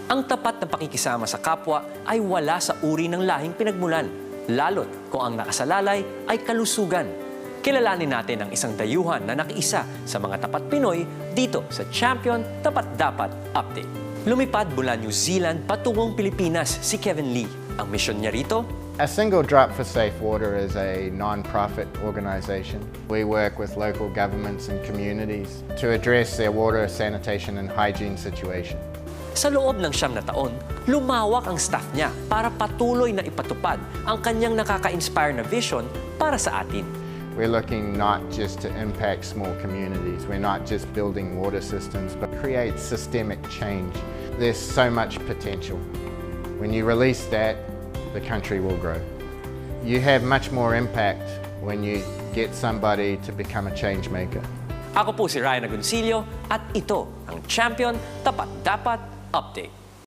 Ang tapat na pakikisama sa kapwa ay wala sa uri ng lahing pinagmulan, lalo't kung ang nakasalalay ay kalusugan. Kilalanin natin ang isang dayuhan na nakiisa sa mga tapat Pinoy dito sa Champion Tapat Dapat Update. Lumipad mula New Zealand patungong Pilipinas si Kevin Lee. Ang misyon niya rito, A Single Drop for Safe Water is a non-profit organisation. We work with local governments and communities to address their water, sanitation and hygiene situation. sa loob ng 9 na taon, lumawak ang staff niya para patuloy na ipatupad ang kanyang nakaka-inspire na vision para sa atin. We're looking not just to impact small communities. We're not just building water systems, but create systemic change. There's so much potential. When you release that, the country will grow. You have much more impact when you get somebody to become a change maker. Ako po si Ryan Agoncillo at ito ang Champion Tapat Dapat Update.